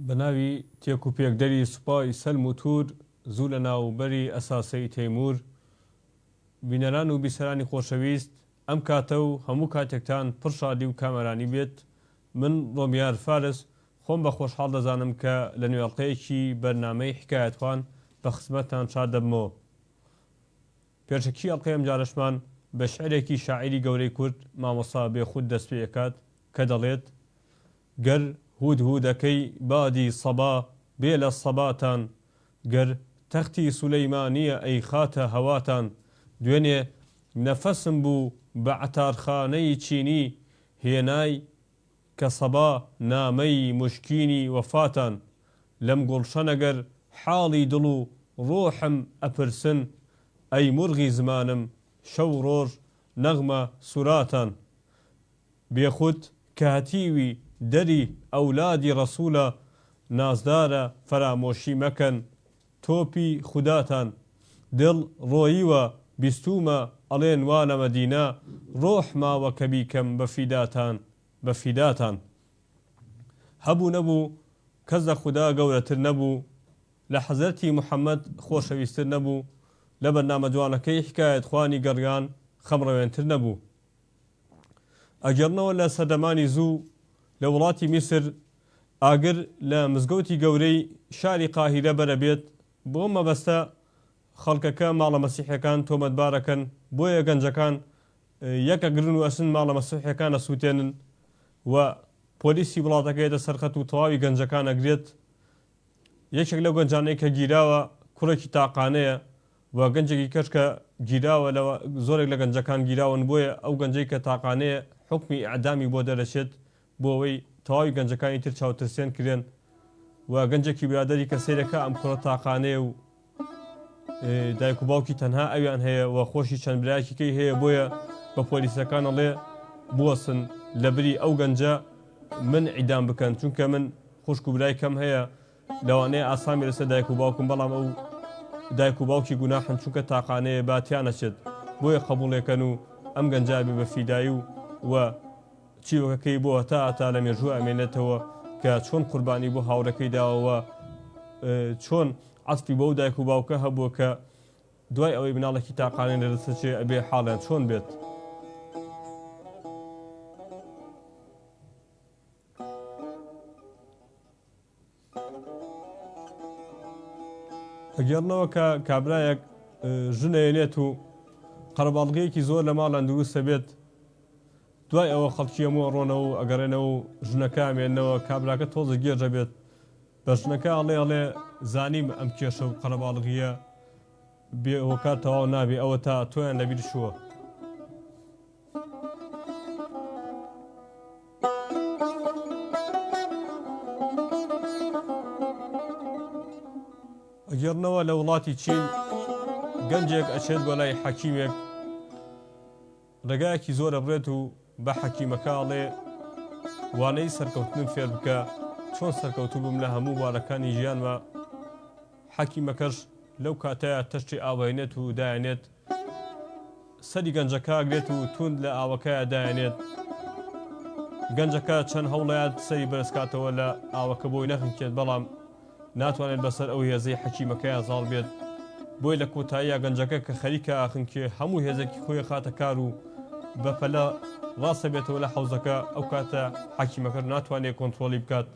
بەناوی تێک و پێکدەری سوپای سەلم و تور زوو لە ناوبەری ئەساسەی تەیمور بینەران و بیسەرانی خۆشەویست ئەم کاتە و هەموو کاتێکتان پڕ شادی و کامەرانی بێت. من ڕۆمیار فارس خۆم بە خۆشحاڵ دەزانم کە لە نوێڵقەیەکی بەرنامەی حکایەتخوان بە خزمەتتان شاد دەبمەوە. پێشەکی ئەڵقەی ئەم جارەشمان بە شعرێکی شاعیری گەورەی کورد مامۆستا بێخود دەست پێ ئەکات کە دەڵێت: گەر هودهودەکەی بادی سەبا بێ لە سەباتان، گەر تەختی سولەیمانیە ئەی خاتە هەواتان، دوێنێ نەفەسم بوو بە عەتارخانەی چینی، هێنای کە سەبا نامەی موشکینی وەفاتان، لەم گوڵشەنە گەر حاڵی دڵ و ڕۆحم ئەپرسن، ئەی مرغی زمانم شەو ڕۆژ نەغمە سوراتان. بێخود کە هەتیوی دەری ئەولادی ڕەسوولە، نازدارە فەرامۆشی مەکەن تۆپی خوداتان، دڵ ڕۆییوە بیستومە ئەڵێن وا لە مەدینە، ڕۆح ماوە کە بیکەم بە فیداتان. هەبوو نەبوو کەس لە خودا گەورەتر نەبوو، لە حەزرەتی موحەممەد خۆشەویستتر نەبوو، لە بەرنامە جوانەکەی حکایەتخوانی گەڕیان خەمڕەوێنتر نەبوو. ئەگەڕنەوە لە سەردەمانی زوو لە وڵاتی میسر، ئاگر لە مزگەوتی گەورەی شاری قاهیرە بەرە بێت، بۆ مەبەستە خەڵکەکە ماڵە مەسیحەکان تۆمەتبارەکەن، بۆیە گەنجەکان یەکەگرن و ئەسن ماڵە مەسیحەکان ئەسووتێنن و پۆلیسی وڵاتەکەیەتە سەرخەت و تەواوی گەنجەکان ئەگرێت. یەکێک لەو گەنجانەی کە گیراوە کوڕێکی تاقانەیە و گەنجێکی کەش کە گیراوە، لەوە زۆرێک لە گەنجەکان گیراون، بۆیە ئەو گەنجەی کە تاقانەیە حکمی ئیعدامی بۆ دەرەچێت، بۆ ئەوەی تەواوی گەنجەکانی تر چاوترسێن کرێن و گەنجێکی برادەری کە سەیرەکە ئەم کوڕە تاقانەیە و دایک و باوکی تەنها ئەویان هەیە و خۆشی چەند برایەکیکەی هەیە، بۆیە بە پۆلیسەکان ئەڵێ بوەسن لە بری ئەو گەنجە من ئیدام بکەن، چونکە من خوشک و برای کەم هەیە، لەوانەیە ئاسامی لەسەر دایک و باوکم، بەڵام ئەو دایک و باوکی گوناحن چونکە تاقانەیە باتیانەچێت، بۆیە قبوڵێکەن و ئەم گەنجابی بە فیدایی و چیرۆکەکەی بۆ هەتا لە مێژوو ئەمێنێتەوە کە چۆن قوربانی بۆ هاوڕەکەی داوەوە، چۆن عەتفی بەو دایک و باوکە هەبووە کە دوای ئەوەی مناڵێکی تاقانەی لەدەستەچێ ئەبێ حاڵیان چۆن بێت. ئەگەڕنەوە کە کابرایەک ژنەیەنێت و قەرەباڵغیەکی زۆر لە ماڵیان دروستە بێت، دوای ئەوە خەڵکی هەموو ئەڕۆنەوە و ئەگەڕێنەوە و ژنەکە ئەمێننەوە، کابراکە تۆزە گێژە بێت، بە ژنەکە ئەڵێ زانیم ئەم کێشە و قەرەباڵغیە بێ هۆکار تەواو نابێ، ئەوە تا تۆیان لەبیر شووە. ئەگەڕنەوە لە وڵاتی چین، گەنجێک ئەچێت بۆ لای حەکیمێک، ڕێگایەکی زۆر ئەبڕێت و بە حەکیمەکە ئەڵێ وانەی سەرکەوتنم فێر بکە، چۆن سەرکەوتوو بم لە هەموو وارەکانی ژیانمە. حەکیمەکەش لەو کاتەیە تەشتی ئاوێنێت و دایانێت، سەری گەنجەکە ئەگرێت و توند لە ئاوەکەیە دایانێت. گەنجەکە چەند هەوڵەیەت سەری بەرزکاتەوە لە ئاوەکە بۆی نەخنکێت، بەڵام ناتوانێت بەسەر ئەو هێزەی حەکیمەکەیە زاڵ بێت، بۆی لە کۆتاییە گەنجەکە کە خەریکە ئاخنکێ هەموو هێزێکی خۆی خاتە کار و بەپەلە ڕاستە بێتەوە لە حەوزەکە. ئەو کاتە حەکیمەکە ناتوانێت کۆنتترۆلی بکات.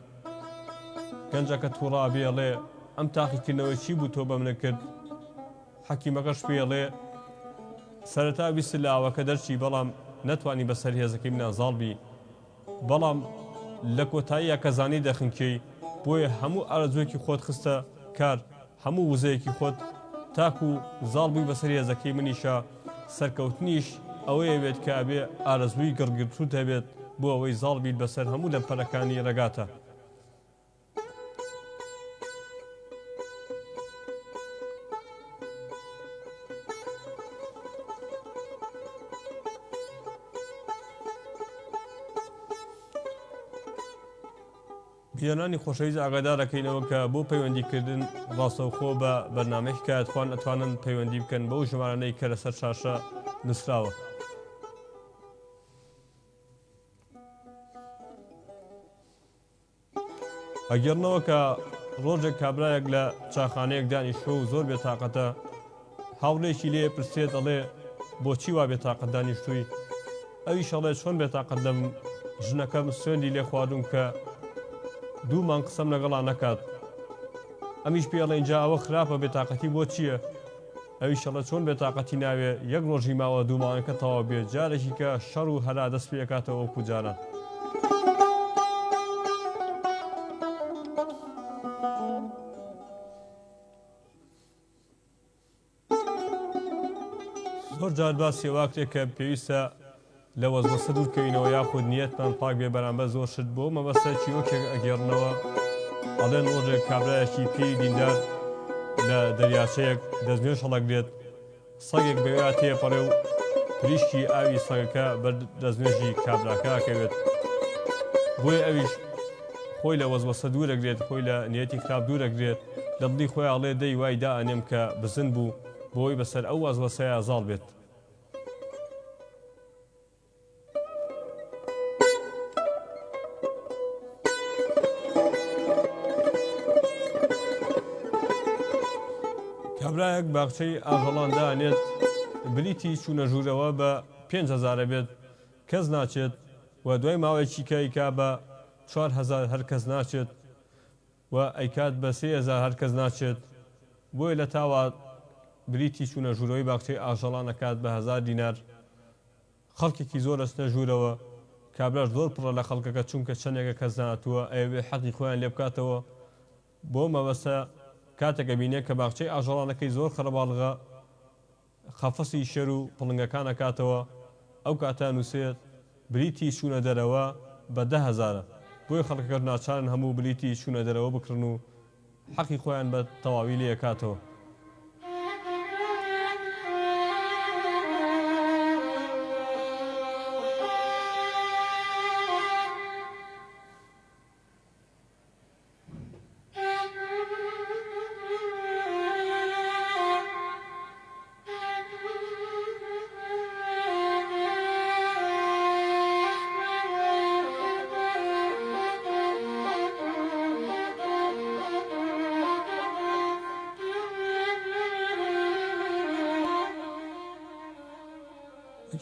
گەنجەکە تووڕا بێڵێ ئەم تاقیکردنەوەی چی بوو تۆ بە منە کرد؟ حەکیمەکەش پێڵێ سەرەتا ویست لە ئاوەکە دەرچی، بەڵام نەتوانی بەسەر هێزەکەی منە زاڵبی، بەڵام لە کۆتاییە کە زانی دەخنکەی، بۆیە هەموو ئارەزوویەکی خۆت خستە کار، هەموو وزەیەکی خۆت تاکو زاڵ بووی بەسەر هێزەکەی منیشە. سەرکەوتنیش ئەوەیە بێت کە ئەبێ ئارەزووی گڕگرتوت هەبێت بۆ ئەوەی زاڵ بیت بەسەر هەموو لەمپەرەکانی ڕێگاتە. بیانانی خۆشەویست ئاگادارەکەینەوە کە بۆ پەیوەندیکردن ڕاستەوخۆ بە بەرنامەی حکایەتخوان ئەتوانن پەیوەندی بکەن بەو ژمارانەی کە لەسەر شاشە نووسراوە. ئەگەرنەوە کە ڕۆژێک کابرایەک لە چاخانەیەک دانیشتۆ و زۆر بێتاقەتە، هاوڕێکی لێ پرسێت دەڵێ بۆچی وا بێتاقەت دانیشتووی؟ ئەویش ئەڵێ چۆن بێتاقەت لەم ژنەکەم سوێندی لێ خواردوم کە 2 مانگ قسەم لەگەڵا نەکات. ئەمیش پێڵێ اینجا ئەوە خراپە، بێتاقەتی بۆ چییە؟ ئەویش ئەڵێ چۆن بێتاقەتی ناوێ یەک ڕۆژی ماوە 2 مانگەکە تەواو بێت، جارێکی کە شەڕ و هەرا دەست پێ ئەکاتەوە وەکو جاران. زۆر جار باسی واکتێک کە پێویستە لە وەزوەسە دوورکەوینەوە یاخود نیەتمان پاک بێ بەرامبەر زۆر شت بۆ مەبەستە چیرۆکێک ئەگەڕنەوە. ئەڵێن ڕۆژێک کابرایەکی پێی دیندار لە دەریاچەیەک دەستنوێژ هەڵەگرێت، سەگێک بەوێ تێپەڕێ و پریشکی ئاوی سەگەکە بەر دەستنوێژی کابراکە ئەکەوێت. بۆیە ئەویش خۆی لە وەزوەسە دوورەگرێت، خۆی لە نیەتی خراپ دوورەگرێت، لە دڵی خۆی ئەڵێ دەی وای دائەنێم کە بزن بوو بۆی بەسەر ئەو وەزوەسەیە ئازاڵ بێت. کابرایەک باخچەی ئاژەڵان دانێت، بلیتی چوونە ژوورەوە بە 5,000 بێت، کەس ناچێت و دوای ماوەیەکی کەیکا بە 4,000 هەر کەس ناچێت و ئەیکات بە 3,000 هەر کەس ناچێت. بۆیە لە تاوا بریتی چوونە ژوورەوەی باخچەی ئاژەڵان ئەکات بە 1000 دینار. خەڵکێکی زۆر ئەچنە ژوورەوە، کابراش زۆر پڕە لە خەڵکەکە چونکە چەندێکە کەس ناتووە ئەوێ حەقی خۆیان لێ بکاتەوە. بۆ مەبەستە کاتێکە بینێت کە باخچەی ئاژەڵانەکەی زۆر خەرەباڵغە، خەفەسی شێر و پڵنگەکان ئەکاتەوە، ئەو کاتە نووسێت بریتی چوونە دەرەوە بە 10,000. بۆی خەڵکەکە ناچارن هەموو بریتی چوونە دەرەوە بکڕن و حەقی خۆیان بە تەواوی لێ ئەکاتەوە.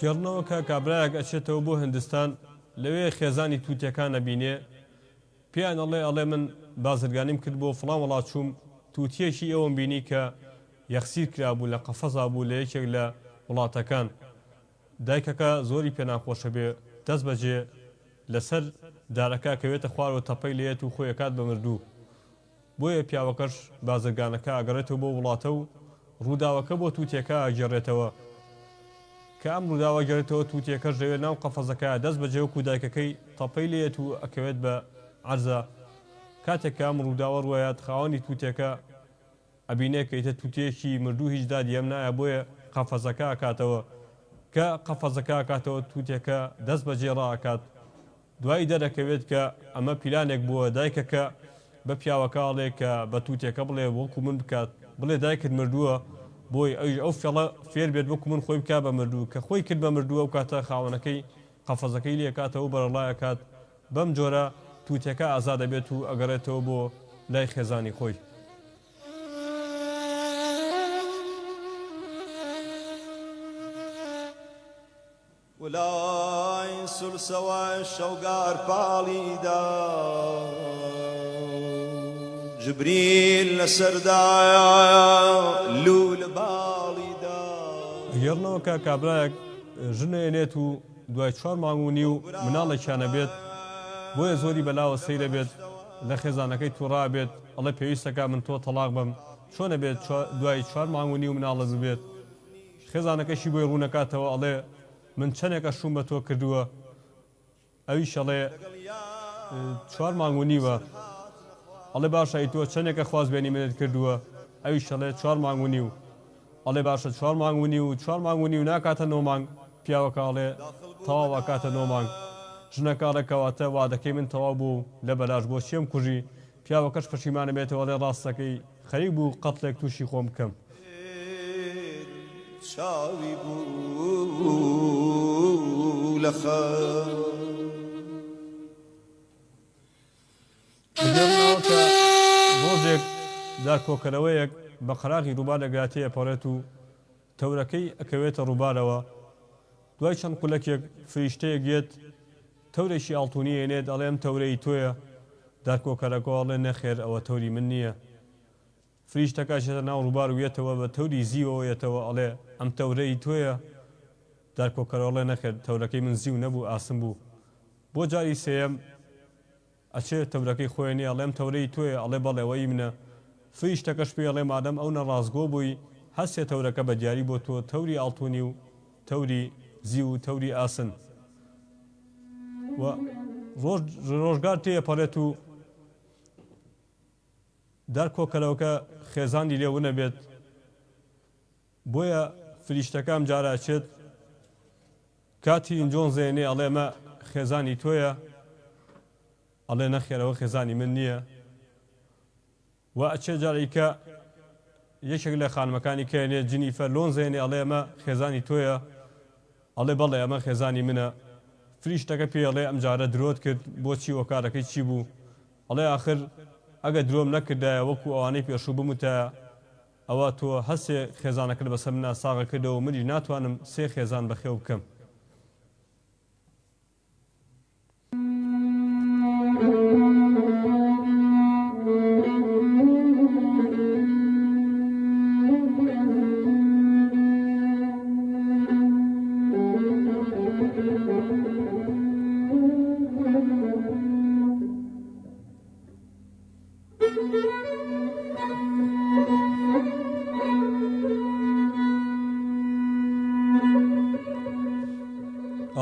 گەڕنەوە کە کابرایەک ئەچێتەوە بۆ هندستان، لەوێ خێزانی تووتیەکان ئەبینێ، پێیان ئەڵێ من بازرگانیم کرد بۆ فڵان وڵات چووم، تووتیەکی ئەوم بینی کە یەخسیر کرابوو لە قەفەزا بوو لە یەکێک لە وڵاتەکان. دایکەکە زۆری پێ ناخۆشە بێ، دەست بەجێ لەسەر دارەکە کەوێتە خوارەوە تەپەی لێت و خۆی ئەکات بە مردوو. بۆیە پیاوەکەش بازرگانەکە ئەگەڕێتەوە بۆ وڵاتە و ڕووداوەکە بۆ تووتیەکە ئەگەڕێتەوە کە ئەم ڕووداوە گەڕێتەوە. تووتیەکەش دەوێت ناو قەفەزەکە دەست بەجێ و کودایکەکەی تەپەی لێت و ئەکەوێت بە عەرزە. کاتێک کە ئەم ڕووداوە ڕوایەت، خاوەنی تووتیەکە ئەبینێت کە ئیتر تووتیەکی مردوو هیچ دادیەم نایە، بۆیە قەفەزەکە ئەکاتەوە. کە قەفەزەکە ئەکاتەوە، تووتیەکە دەست بەجێ ڕائەکات. دوایی دەرەکەوێت کە ئەمە پیلانێک بووە. دایکەکە بە پیاوەکە ئەڵێ کە بە تووتیەکە بڵێ وەکو من بکات، بڵێ دایکت مردووە، بۆی ئەو فێڵە فێر بێت وەکو من خۆی بکات بە مردوو. کە خۆی کرد بە مردووە، و کاتە خاوەنەکەی قەفەزەکەی لێکاتەوە بەرەڵایەکات. بەم جۆرە تووتیەکە ئازاد دەبێت و ئەگەڕێتەوە بۆ لای خێزانی خۆی. وڵای سولسەوە شەوگار پاڵیدا، جبریل لەسەردایە لوو لە باڵیدا. گەڕنەوە کە کابرایەک ژنێنێت و دوای 4 مانگ و نیو مناڵێکیانە بێت، بۆیە زۆری بەلاوە سەیرە بێت، لە خێزانەکەی تووڕا بێت، ئەڵێ پێویستەکە من تۆ تەلاق بم. چۆنە بێت دوای 4 مانگ و نیو مناڵە بێت؟ خێزانەکەشی بۆی ڕوونەکاتەوە، ئەڵێ من چەندێکە شوم بە تۆ کردووە. ئەویش ئەڵێ 4 مانگ و نیوە. ئەڵێ باشە تۆ چەندێکە خوازبێنی منت کردووە؟ ئەویش ئەڵێ 4 مانگ و نیو. ئەڵێ باشە 4 مانگ و نیو، 4 مانگ و نیو ناکاتە 9 مانگ. پیاوەکە ئەڵێ تەواو ئەکاتە 9 مانگ. ژنەکەڵێکەواتە وادەکەی من تەواو بوو، لە بەلاش بۆ چێم کوژی. پیاوەکەش پەشیمانە بێتەوە، ئەڵێ ڕاستەکەی خەریک بوو قەتڵێک تووشی خۆم بکەم. چاوی بوو لە خەم. دارکۆکەرەوەیەک بە قەراغی ڕووبار دەگراتەیە پەڕێت و تەورەکەی ئەکەوێتە ڕووبارەوە. دوای چەند قولەکێک فریشتەیەک گێت تەورێکی ئاڵتوونی هێنێت ئەڵێ ئەم تەورەی تۆیە. دارکۆکەرەکە ئەڵێ نەخێر ئەوە تەوری من نییە. فریشتەکە چێتە ناو ڕووبار و وێتەوە بە تەوری زیوەوەیەتەوە ئەڵێ ئەم تەورەی تۆیە. دارکۆکەرە ئەڵێ نەخێر تەورەکەی من زیو نەبوو ئاسم بوو. بۆ جاری سێیەم ئەچێت تەورەکەی خۆێنی ئەڵێم تەورەی تۆیە ئەڵێ بەڵێ ئەوەی منە. فریشتەکەش پێ ئەڵێ مادەم ئەو نەڕازگۆ بووی هەستێ تەورەکە بە دیاری بۆ تۆ تەوری ئاڵتوونی و تەوری زیو و تەوری ئاسن. و ڕۆژگار تێپەڕێت و دارکۆکەرەوەکە خێزانی لێوە نەبێت. بۆیە فریشتەکەم جارە ئەچێت کاتی ئینجۆن زێنێ ئەڵێ ئەمە خێزانی تۆیە. ئەڵێ نەخێرەوە خێزانی من نییە. و ئەچێ جارێکە یەکێک لە خانمەکانی کێنێ جنیفەر لۆن زێنێ ئەڵێ ئەمە خێزانی تۆیە. ئەڵێ بەڵێ ئەمە خێزانی منە. فریشتەکە پێ ئەڵێ ئەم جارە درۆت کرد بۆچی وەکارەکەی چی بوو؟ ئەڵێ ئاخر ئەگە درۆم نەکردایە وەکو ئەوانەی پێشوو بموتە ئەوە تۆ هەستێ خێزانەکەت بەسەر منە ساغە کردەوە منیش ناتوانم سێ خێزان بەخێو بکەم.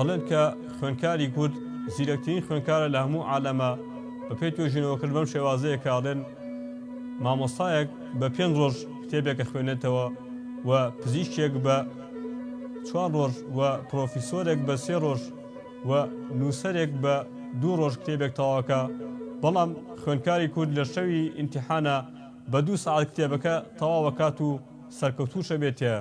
ئەڵێن کە خوێنکاری کورد زیرەکترین خوێنکارە لە هەموو عالەمە. بە پێی توێژینەوەکرد بەم شێوازەیە کە ئاڵێن مامۆستایەک بە 5 ڕۆژ کتێبێکە خوێنێتەوە و پزیشکێک بە 4 ڕۆژ و پرۆفیسۆرێک بە 3 ڕۆژ و نووسەرێک بە 2 ڕۆژ کتێبێک تەواوەکە. بەڵام خوێنکاری کورد لە شەوی ئیمتیحانە بە 2 سەعات کتێبەکە تەواوەکات و سەرکەوتووشە بێتە.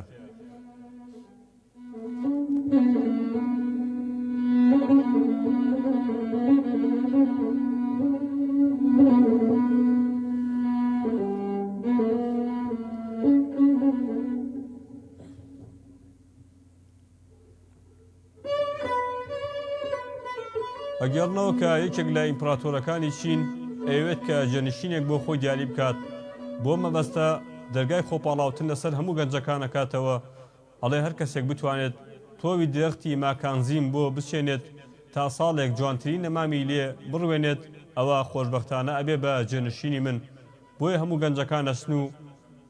ئەگەڕنەوە کە یەکێک لە ئیمپراتۆرەکانی چین ئەوێت کە جەنشینێک بۆ خۆی دیاری بکات بۆ مەبەستە دەرگای خۆپاڵاوتن لەسەر هەموو گەنجەکان ئەکاتەوە. ئەڵێ هەر کەسێک بتوانێت تۆوی درەختی ماکانزیم بۆ بچێنێت تا ساڵێک جوانترین نەمامی لێ بڕوێنێت ئەوە خۆشبەختانە ئەبێ بە جێنشینی من. بۆیە هەموو گەنجەکان ئەچن و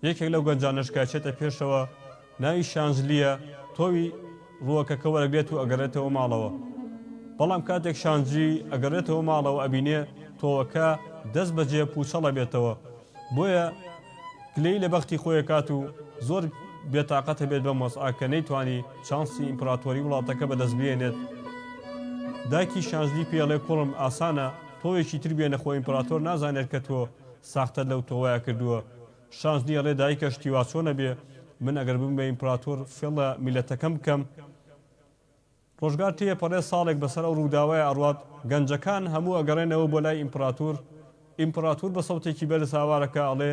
یەکێک لەو گەنجانەشکە چێتە پێشەوە ناوی شانزلیە تۆوی ڕووەکەکە وەرەگرێت و ئەگەڕێتەوە ماڵەوە. بەڵام کاتێک شانجی ئەگەڕێتەوە ماڵەوە ئەبینێ تۆوەکە دەست بەجێ پوچەڵە بێتەوە. بۆیە گلەی لە بەختی خۆی کات و زۆر بێتاقەتە بێت بە مۆسعاکە نەیتوانی چانسی ئیمپراتۆری وڵاتەکە بەدەست بێنێت. دایکی شانزلی پێڵێ کوڕم ئاسانە تۆوێکی تر بێنە خۆ ئیمپراتۆر نازانێت کە تۆ ساختە لەو تۆوایە کردووە. شانزلی ئەڵێ دایکە شتیوا چۆنە بێ من ئەگەر بم بە ئیمپراتۆر فێڵە میلەتەکەم بکەم. ڕۆژگار تێپەڕێ ساڵێک بەسەر ئەو ڕووداوای ئەڕوات گەنجەکان هەموو ئەگەڕێنەوە بۆ لای ئیمپراتۆر. ئیمپراتۆر بە سەوتێکی بەرز هاوارەکە ئەڵێ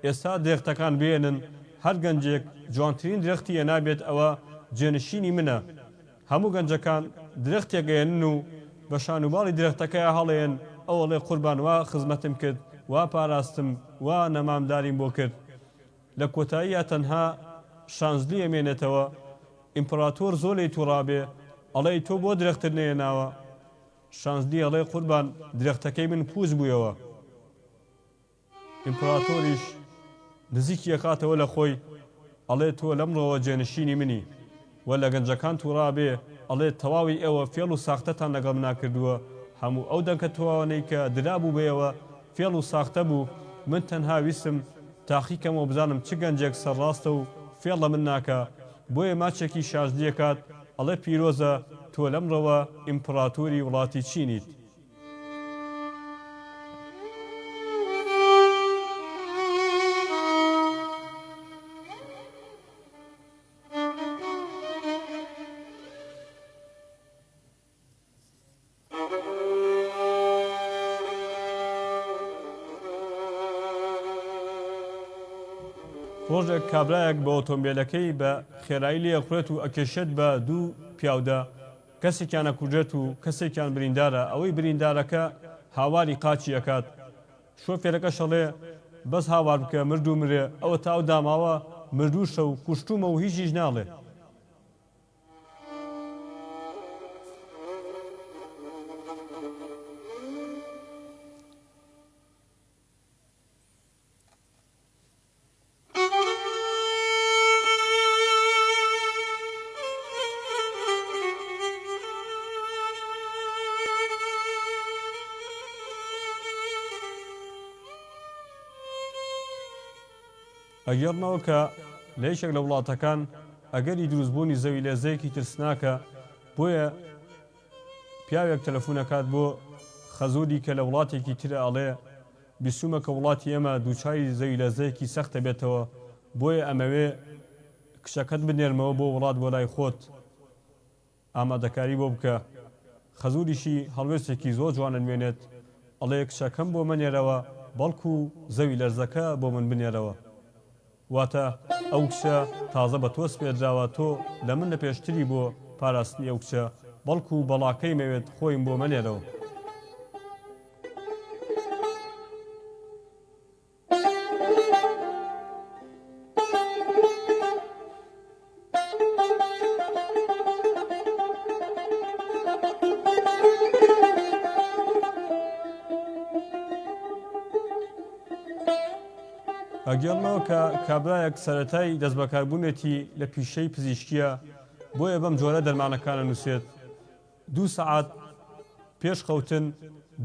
ئێستا درێختەکان بێنن هەر گەنجێک جوانترین درێختی نابێت ئەوە جێنشینی منە. هەموو گەنجەکان درێختێک گەێنن و بە شانوباڵی درێختەکەی هەڵێن ئەوڵێ قوربان وا خزمەتم کرد وا پاراستم وا نەمامداریم بۆ کرد. لە کۆتاییە تەنها شانزلی ئەمێنێتەوە. ئیمپراتۆر زۆر لێی تووڕابێ ئەڵێ تۆ بۆ درێختر نێناوە. شانزلی ئەڵێ قوربان درێختەکەی من پووز بوویەوە. ئیمپراتۆریش نزیکی یەکاتەوە لە خۆی ئەڵێ تۆ لەمڕۆوە جێنشینی منی. و لە گەنجەکان تووڕابێ ئەڵێ تەواوی ئێوە فێڵ و ساختەتان لەگەڵ ناکردووە. هەموو ئەو دەنکە توانەی کە درابوو بێەوە فێڵ و ساختە بوو. من تەنها ویستم تاقیکەمەوە بزانم چ گەنجێک سەرڕاستە و فێڵە من ناکە. بۆیە ماچێکی شازدیەکات ئەڵێ پیرۆزە تۆ لەمڕەوە ئیمپراتۆری وڵاتی چینیت. ڕۆژێک کابرایەک بە ئۆتۆمبیلەکەی بە خێرایی لێخورێت و ئەکێشێت بە دوو پیاودە کەسێکیان ئەکوژێت و کەسێکیان بریندارە ئەوەی بریندارەکە هاواری قاچی ئەکات شۆفێرەکە شەڵێ بەس هاوار بکە مردوو مرێ ئەوە تا ئەو داماوە مردووشە و کوشتومە و هیچیش ناڵێ ئەگەڕنەوە کە لە یەکێک لە وڵاتەکان ئەگەری دروستبوونی زەوی لێزەیەکی ترسناکە بۆیە پیاوێک تەلەفۆنەکات بۆ خەزوری کە لە وڵاتێکی ترە ئەڵێ بیسوومە کە وڵاتی ئێمە دووچاری زەوی لێزەیەکی سەختە بێتەوە بۆیە ئەمەوێ کچەکەت بنێرمەوە بۆ وڵات بۆ لای خۆت ئامادەکاری بۆ بکە خەزوریشی هەڵوێستێکی زۆر جوانە نوێنێت ئەڵێ کچەکەم بۆ منێرەوە بەڵکو زەوی لەرزەکە بۆ من بنێرەوە واتە ئەو کچە تازە بە تۆ سپێدراوە تۆ لە من لە پێشتری بۆ پاراستنی ئەو کچە بەڵکو بەڵاکەی مەوێت خۆیم بۆ منێرەوە ئەگەڵنەوە کە کابرایەک سەرەتای دەست بەکاربوونێتی لە پیشەی پزیشکیە بۆیە بەم جۆرە دەرمانەکانە نووسێت 2 سەعات پێش خەوتن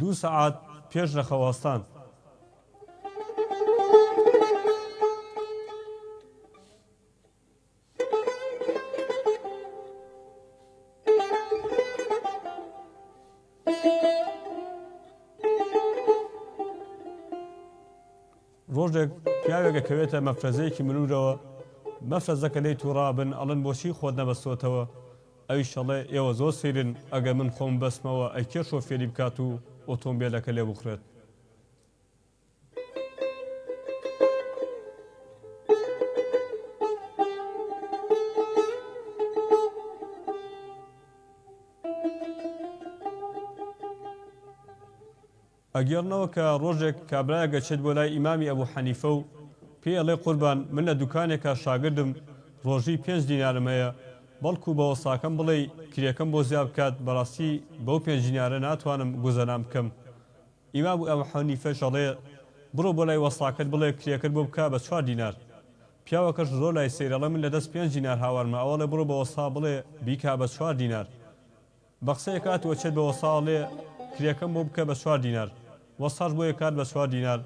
2 سەعات پێش نەخەوەستان ڕۆژێک پیاوێکە کەوێتە مەفرەزەیەکی منورەوە مەفرەزەکە لێی تووڕابن ئەڵەن بۆچی خۆت نەبەستۆتەوە ئەوی شەڵێ ئێوە زۆر سەیرن ئەگە من خۆم بەسمەوە ئەی کێ شۆفێری بکات و ئۆتۆمبیلەکە لێ بخرێت ئەگەڕنەوە کە ڕۆژێک کابرایە گەچێت بۆ لای ئیمامی ئەبوو حەنیفە و پێ ئەڵێ قوربان من لە دوکانێکە شاگردم ڕۆژی 5 دینارم هەیە بەڵکو بە وەساکەم بڵێ کرێکەم بۆ زیاد بکات بەڕاستی بەو 5 دینارە ناتوانم گوزەرام بکەم ئیمام ئەبوو حەنیفە شەڵێ بڕۆ بۆ لای وەساکەت بڵێ کرێکت بۆ بکە بە 4 دینار پیاوەکەش زۆر لای سەیرەڵە من لە دەست 5 دینار هاوارمە ئەوەڵێ بڕۆ بە وەسا بڵێ بیکا بە 4 دینار بە قسەیە کات وەچێت بە وەساڵێ کرێکەم بۆ بکە بە 4 دینار وەساش بۆ یەکات بە 4 دینار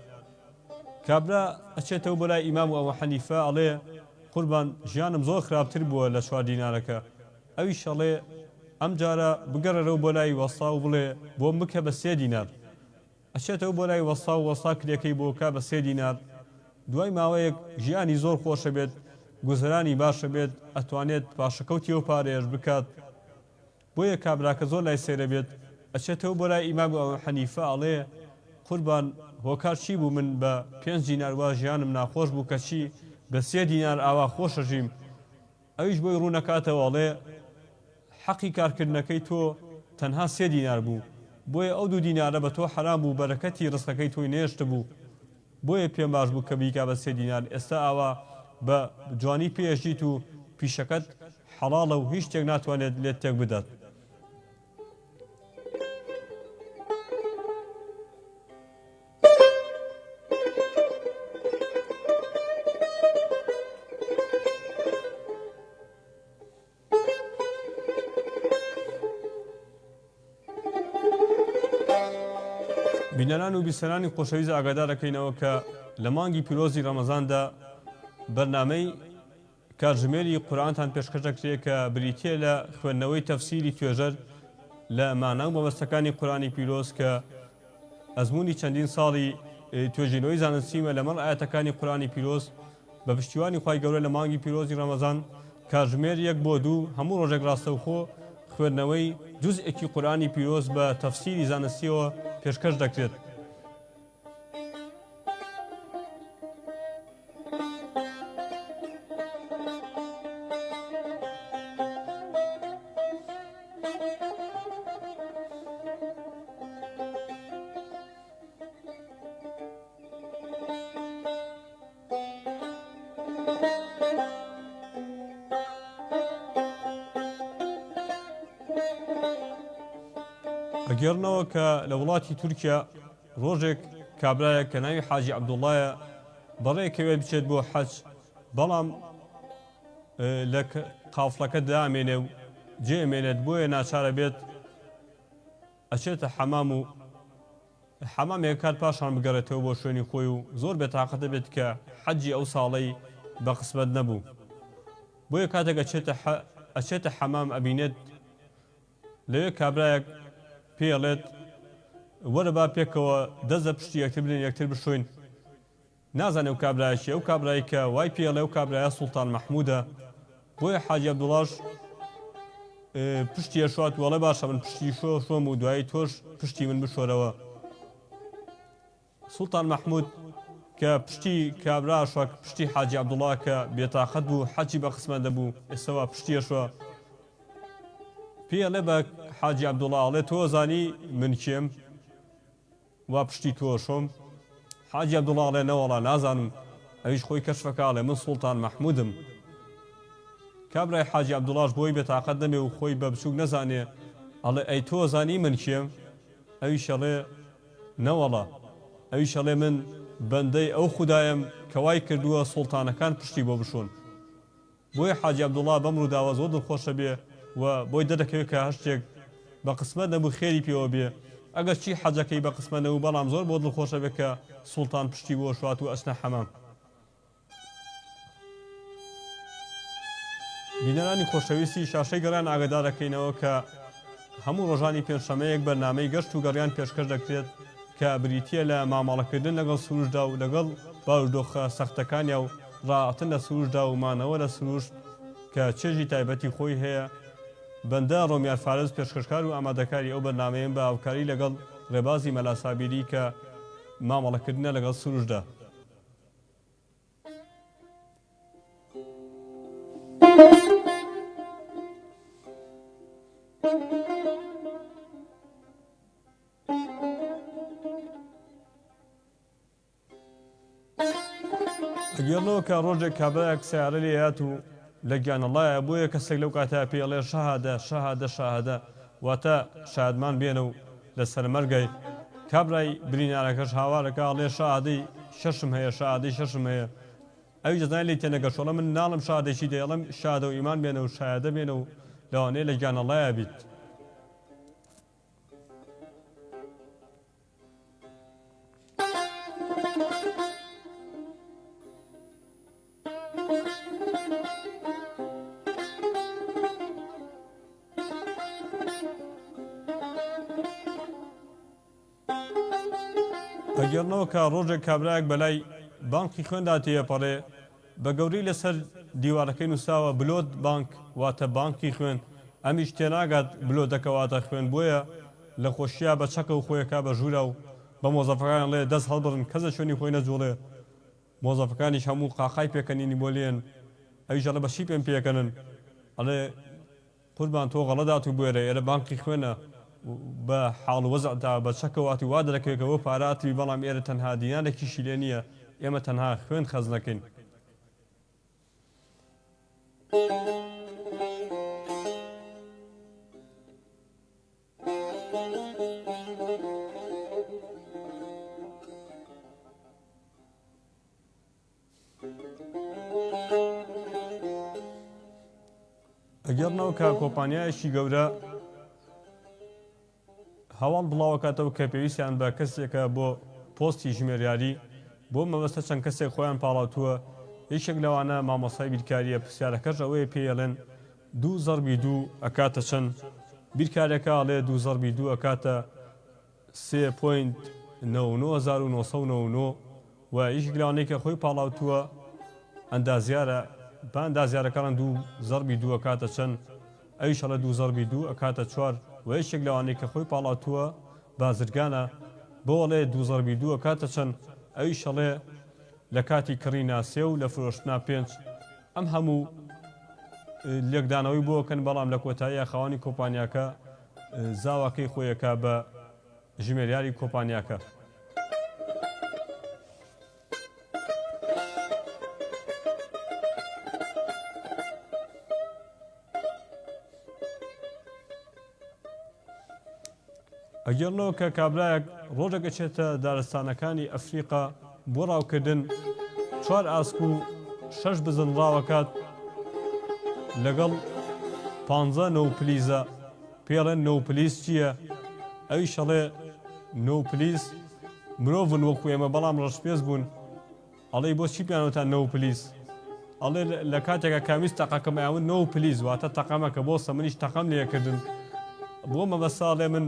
کابرا ئەچێتەوە بۆ لای ئیمام ئەبوو حەنیفە ئەڵێ قوربان ژیانم زۆر خراپتر بووە لە 4 دینارەکە ئەوی شەڵێ ئەم جارە بگەڕێرەوە بۆ لای وەسا و بڵێ بۆم بکە بە 3 دینار ئەچێتەوە بۆ لای وەسا و وەسا کرێکەی بۆکە بە 3 دینار دوای ماوەیەک ژیانی زۆر خۆشە بێت گوزەرانی باشە بێت ئەتوانێت پاشەکەوتی و پارێژ بکات بۆیە کابراکە زۆر لای سێرە بێت ئەچێتەوە بۆ لای ئیمام ئەبوو حەنیفە ئەڵێ قوربان هۆکار چی بوو من بە 5 دینار وا ژیانم ناخۆش بوو کە چی بە 3 دینار ئاوا خۆشەژیم ئەویش بۆی ڕوونەکاتەوە ئەڵێ حەقی کارکردنەکەی تۆ تەنها 3 دینار بوو بۆیە ئەو 2 دینارە بە تۆ حرام بوو بەرەکەتی ڕزقەکەی تۆی نێشت بوو بۆیە پێم باش بوو کە بیکا بە 3 دینار ئێستا ئاوا بە جوانی پێشیت و پیشەکەت حەڵاڵە و هیچ شتێک ناتوانێت لێت تێک بدات بینەران و بیسەرانی خۆشەویست ئاگادار دەکەینەوە کە لە مانگی پیرۆزی ڕەمەزاندا بەرنامەی کاتژمێری قورئانتان پێشکەش دەکرێت کە بریتیە لە خوێندنەوەی تەفسیری توێژەر لە مانە و مەبەستەکانی قورئانی پیرۆز کە ئەزموونی چەندین ساڵی توێژینەوەی زانستیمە لەمەڵ ئاەتەکانی قورئانی پیرۆز بە پشتیوانی خوای گەورە لە مانگی پیرۆزی ڕەمەزان کاتژمێر 1 بۆ 2 هەموو ڕۆژێک ڕاستەوخۆ خوێندنەوەی جوزئێکی قورئانی پیرۆز بە تەفسیری زانستیەوە پێشکەش دەکرێت ئەگەڕنەوە کە لە وڵاتی تورکیا ڕۆژێک کابرایە کە ناوی حاجی عەبدوڵڵایە بەڕێکەوێت بچێت بۆ حەج بەڵام لە قافڵەکە دامێنێ و جێمێنێت بۆیە ناچارە بێت ئەچێتە حەمام و حەمامێک کات پاشان بگەڕێتەوە بۆ شوێنی خۆی و زۆر بێتاقەتە بێت کە حەجی ئەو ساڵەی بە قسمەت نەبوو بۆیە کاتێک ئەچێتە حەمام ئەبینێت لەوێ کابرایەک پێڵێت وەرە با پێکەوە دەزە پشتی یەکتر بدەین یەکتر بشوین نازانێ و کابرایەکی ئەو کابرایی کە وای پێڵێ و کابرایە سوڵتان مەحموودە بۆیە حاجی عەبدوڵڵاش پشتی ئەشوات وەڵێ باشە من پشتی شۆم و دوایی تۆش پشتی من بشۆرەوە سوڵتان مەحموود کە پشتی کابرا ئەشوا پشتی حاجی عەبدوڵڵا کە بێتاقەت بوو حەجی بە قسمەت دەبوو ئێستاوا پشتی ئەشوا پێڵێ بە حاجی عەبدوڵڵا ئەڵێ تۆ زانی من کێم وا پشتی تۆ شۆم حاجی عەبدوڵڵا ئەڵێ نەوەڵا نازانم ئەویش خۆی کەشفەکە ئەڵێ من سوڵتان مەحموودم کابرای حاجی عەبدوڵڵاش بۆی بێتاقەت دەمێ و خۆی بە بچووک نەزانێ ئەڵێ ئەی تۆ زانی من کێم ئەویش ئەڵێ نەوەڵا ئەویش ئەڵێ من بەندەی ئەو خودایم کە وای کردووە سوڵتانەکان پشتی بۆ بشۆن بۆیە حاجی عەبدوڵڵا بەم ڕووداوە زۆر دڵخۆشە بێ و بۆی دەدەکەوێت کە هەشتێک بە قسمەت نەبوو خێری پێوە بێ ئەگەر چی حەجەکەی بە قسمەت نەبوو بەڵام زۆر بۆ دڵخۆشە بێ کە سوڵتان پشتی بۆ شوات و ئەچنە حەمام بینەرانی خۆشەویستی شاشەی گەڕان ئاگادارەکەینەوە کە هەموو ڕۆژانی پێنجشەمەیەک بەرنامەی گەشت و گەڕیان پێشکەش دەکرێت کە بریتیە لە مامەڵەکردن لەگەڵ سروشدا و لەگەڵ باودۆخە سەختەکانیا و ڕاهاتن لە سروشدا و مانەوە لە سروش کە چێژی تایبەتی خۆی هەیە بەندە ڕۆمیار فارس پێشکەشکار و ئامادەکاری ئەو بەرنامەیەن بە هاوکاری لەگەڵ ڕێبازی مەلاسابیری کە مامەڵەکردنە لەگەڵ سروشدا ئەگەڕنەوە کە ڕۆژێک کابرایەک سیارە لێ هات و لە گیانەڵایە بۆیە کەسێک لەو کاتە پێڵێ شەهادە شەهادە شەهادە واتە شادمان بێنە و لە سەرمەرگای کابرای برینارەکەش هاوارەکە ئەڵێ شەهادەی شەشم هەیە شەهادەی شەشم هەیە ئەوی دەزانێت لی تێنەگەشۆڵە من ناڵم شادێکی دەیڵم شادە و ئیمان بێنە و شایەدە بێنە و لەوانەیە لە گیانەڵایە بیت ئەگەڕنەوە کە ڕۆژێک کابرایەک بەلای بانکی خوێندا تێپەڕێ بە گەوری لەسەر دیوارەکەی نووساوە بلۆت بانک واتە بانکی خوێن ئەمیش تێناگات بلۆتەکە واتە خوێن بۆیە لە خۆشییا بە چەکە و خۆیەکە بە ژوورە و بە مۆزەفەکان لێ دەست هەڵبڕن کەسە شوێنی خۆی نەجوڵێ مۆزەفەکانیش هەموو قاقای پێکەنینی بۆ لێن ئەویش ئەڵێ بەشی پێم پێکەنن ئەڵێ قوربان تۆ غەڵەدات و بوێرە ئێرە بانکی خوێنە بە حاڵ وەزعدا بە چەکەواتی وا دەکەوێتەوە پاراتوی بەڵام ئێرە تەنها دیانێکیشی لێ نییە ئێمە تەنها خوێن خەز نەکەین ئەگەڕنەوە کە کۆمپانیایەکی گەورە هەواڵ بڵاوەکاتەوە کە پێویستیان بە کەسێکە بۆ پۆستی ژمێریاری بۆ مەبەستە چەند کەسێک خۆیان پاڵاوتووە یەکێک لەوانە مامۆسای بیرکاریە پرسیارەکەش ئەوەیە پێڵێن 2 زەربی 2 ئەکاتە چەند بیرکارێکە ئەڵێ 2 زەربی 2 ئەکاتە 3.9999 و یەکێک لەوانەیە کە خۆی پاڵاوتووە ئەندازیارە بە ئەندازیارەکان 2 زەربی 2 ئەکاتە چەند ئەویش ئەڵێ 2 زەربی 2 ئەکاتە 4 و یەکێک لەوانەیە کە خۆی پاڵاوتووە بازرگانە بۆ ئەڵێ 2 زەربی 2 ئەکاتە چەند ئەویش ئەڵێ لە کاتی کڕی ناسێ و لە فرۆشتنا 5 ئەم هەموو لێکدانەوەی بۆکەن بەڵام لە کۆتاییە خاوەنی کۆمپانیاکە زاواکەی خۆیەکە بە ژمێریاری کۆمپانیاکە ئەگەرنەوە کە کابرایەک ڕۆژێک ئەچێتە دارستانەکانی ئەفریقا بۆ ڕاوکردن 4 ئاسک و 6 بزن ڕاوەکات لەگەڵ 15 نەوپلیزە پێڵێن نەوپلیس چییە؟ ئەوی شەڵێ نەوپلیس مرۆڤن وەکو ئێمە بەڵام ڕەشپێز بوون. ئەڵێ بۆچی پیانەوەتان نەوپلیس؟ ئەڵێ لە کاتێکە کامیز تەقەکەم ئەوە نەوپلیس واتە تەقەمەکە بۆسە منیش تەقەم لێکردن بۆ مەبەساڵێ من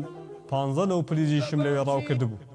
15 نەوپلیزیشم لەوێ ڕاو کرد بوو.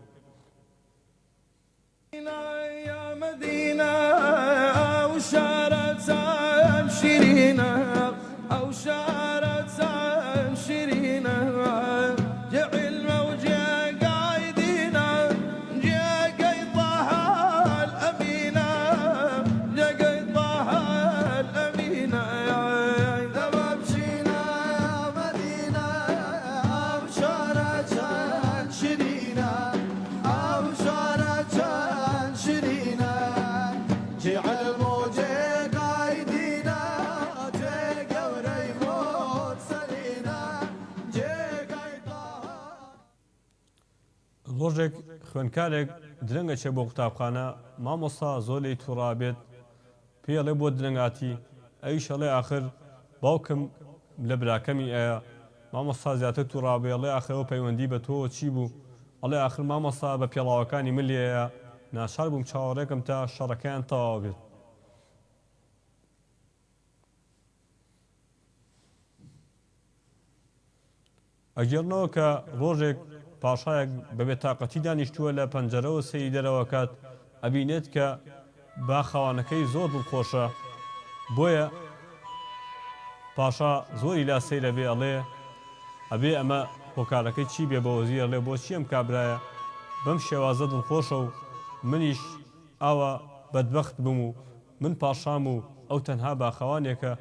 ڕۆژێک خوێندکارێک درەنگە چێ بۆ قوتابخانە مامۆستا زۆر لێی تووڕابێت پێڵێ بۆ درەنگاتی ئەوی شەڵێ ئاخر باوکم لە براکەمی ئەیە مامۆستا زیاتر تووڕابێڵێ ئاخرەوە پەیوەندی بە تۆ چی بوو؟ ئەڵێ ئاخر مامۆستا بە پێڵاوەکانی من لێیە ناچار بووم چاوەڕێکم تا شەڕەکەیان تەواو بێت. ئەگەرنەوە کە ڕۆژێک پاشایەک بەبێ تااقەتی دانیشتووە لە پەنجەرەوە سەیری دەرەوە کات ئەبینێت کە باخەوانەکەی زۆر دڵخۆشە بۆیە پاشا زۆری لا سەیرە بێ ئەڵێ ئەبێ ئەمە هۆکارەکەی چی بێ بە وەزیر ئەڵێ بۆچی ئەم کابرایە بەم شێوازە دڵخۆشە و منیش ئاوە بەدبەخت بم و من پاشام و ئەو تەنها باخەوانێکە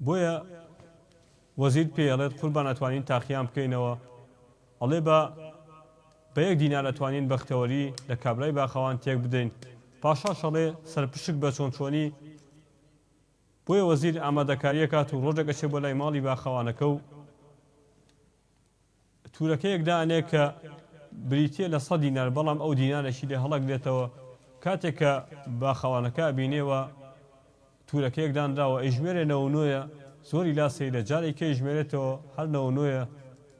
بۆیە وەزیر پێڵێت قوربان ئەتوانین تاقییان بکەینەوە ئەڵێ بە 1 دینار ئەتوانین بەختەوەری لە کابرای باخەوان تێک بدەین. پاشا شەڵێ سەرپشک بە چۆنچۆنی بۆیە وەزیر ئامادەکاریە کات و ڕۆژێک ئەچێ بۆ لای ماڵی باخەوانەکە و تورەکەیەکدا ئەنێ کە بریتە لە 100 دینار بەڵام ئەو دینارێکی لێ هەڵک دێتەوە کاتێک کە باخەوانەکە بینێەوە تورەکەیەکدانراوە ئەژمێرێ 99 زۆری لا سەیرە جارێکی ژمێرێتەوە هەر 99